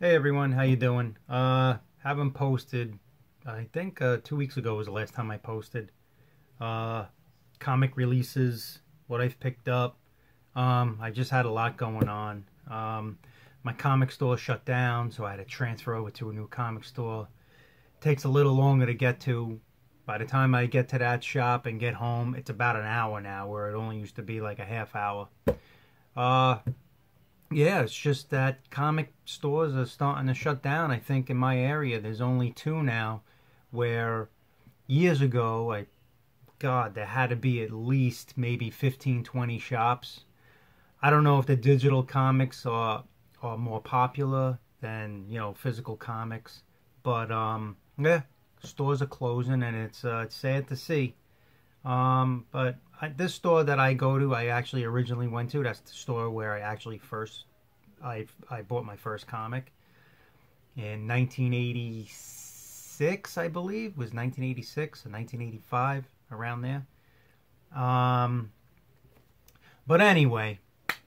Hey everyone, how you doing? Haven't posted. I think 2 weeks ago was the last time I posted. Uh, Comic releases, what I've picked up. I just had a lot going on. My comic store shut down, so I had to transfer over to a new comic store. Takes a little longer to get to. By the time I get to that shop and get home, it's about an hour now, where it only used to be like a half hour. Uh, Yeah, it's just that comic stores are starting to shut down. I think in my area there's only two now, where years ago, God, there had to be at least maybe 15, 20 shops. I don't know if the digital comics are more popular than, physical comics, but yeah, stores are closing and it's sad to see. But this store that I go to, I actually originally went to. That's the store where I bought my first comic in 1986, I believe. It was 1986 or 1985, around there. Um, but anyway,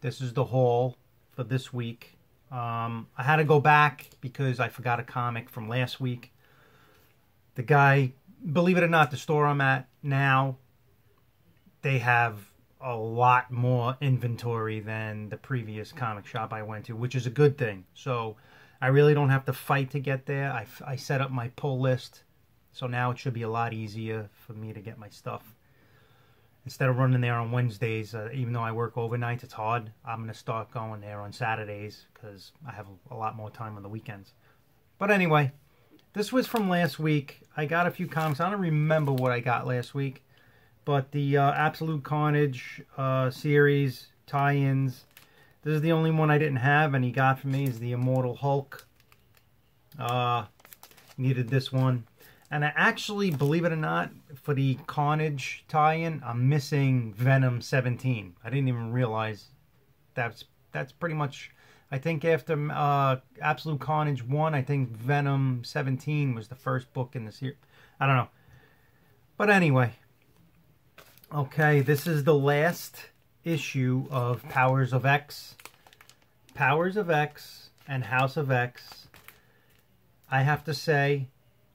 this is the haul for this week. I had to go back because I forgot a comic from last week. The guy, believe it or not, the store I'm at now, they have a lot more inventory than the previous comic shop I went to, which is a good thing. So I really don't have to fight to get there. I set up my pull list, so now it should be a lot easier for me to get my stuff. Instead of running there on Wednesdays, even though I work overnights, it's hard. I'm going to start going there on Saturdays because I have a lot more time on the weekends. But anyway, this was from last week. I got a few comics. I don't remember what I got last week. But the Absolute Carnage series tie-ins, this is the only one I didn't have, and he got for me is the Immortal Hulk. Needed this one. And I actually, believe it or not, for the Carnage tie-in, I'm missing Venom 17. I didn't even realize that's pretty much, I think after Absolute Carnage 1, I think Venom 17 was the first book in the series. I don't know. But anyway. Okay, this is the last issue of Powers of X. Powers of X and House of X, I have to say,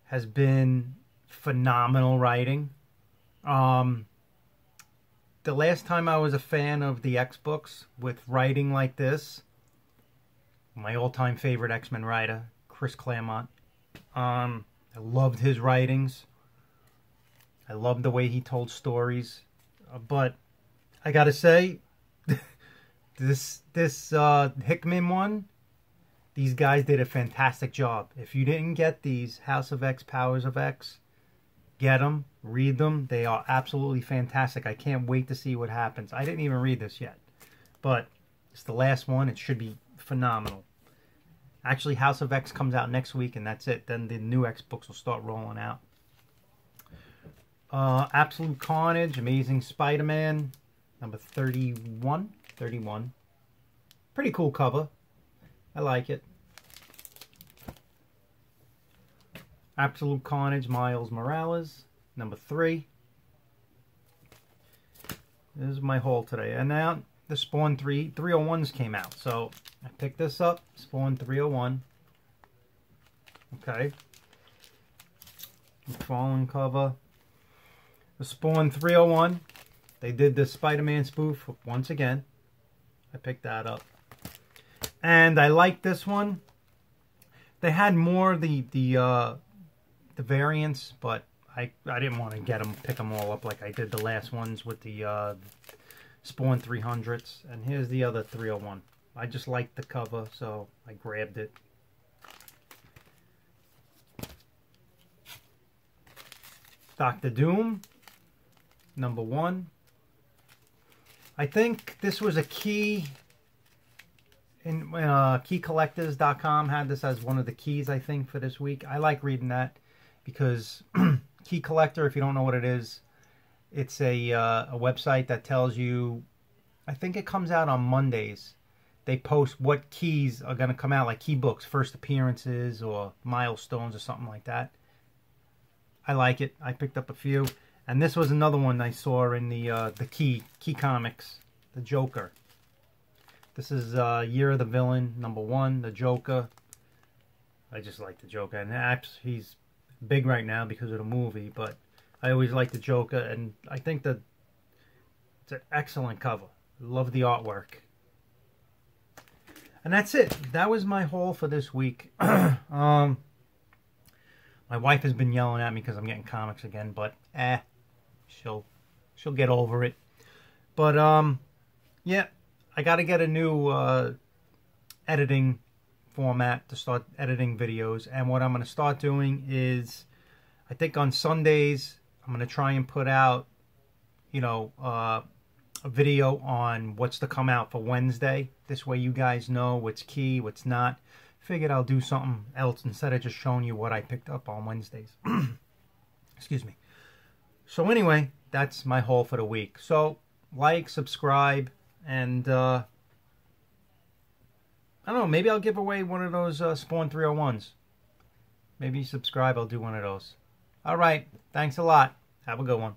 has been phenomenal writing. The last time I was a fan of the X books with writing like this, my all-time favorite X-Men writer, Chris Claremont. I loved his writings. I loved the way he told stories, but I gotta say, this Hickman one, these guys did a fantastic job. If you didn't get these House of X, Powers of X, get them, read them. They are absolutely fantastic. I can't wait to see what happens. I didn't even read this yet, but it's the last one. It should be phenomenal. Actually, House of X comes out next week, and that's it. Then the new X books will start rolling out. Absolute Carnage, Amazing Spider-Man, number 31. 31. Pretty cool cover. I like it. Absolute Carnage, Miles Morales, number 3. This is my haul today. And now the Spawn 301s came out. So I picked this up, Spawn 301. Okay. Fallen cover. The Spawn 301. They did the Spider-Man spoof once again. I picked that up. And I like this one. They had more of the variants, but I didn't want to pick them all up like I did the last ones with the Spawn 300s. And here's the other 301. I just liked the cover, so I grabbed it. Dr. Doom, number 1. I think this was a key in keycollectors.com had this as one of the keys, I think, for this week. I like reading that because Key Collector, if you don't know what it is, it's a website that tells you, I think it comes out on Mondays. They post what keys are going to come out, like key books, first appearances or milestones or something like that. I like it. I picked up a few. And this was another one I saw in the Key Comics, the Joker. This is Year of the Villain, number 1, the Joker. I just like the Joker. And he's big right now because of the movie, but I always like the Joker, and I think that it's an excellent cover. Love the artwork. And that's it. That was my haul for this week. My wife has been yelling at me because I'm getting comics again, but she'll get over it. But yeah, I got to get a new editing format to start editing videos. And what I'm going to start doing is, I think on Sundays, I'm going to try and put out, you know, a video on what's to come out for Wednesday. This way you guys know what's key, what's not. Figured I'll do something else instead of just showing you what I picked up on Wednesdays. Excuse me. So anyway, that's my haul for the week. So like, subscribe, and I don't know, maybe I'll give away one of those Spawn 301s. Maybe subscribe, I'll do one of those. Alright, thanks a lot. Have a good one.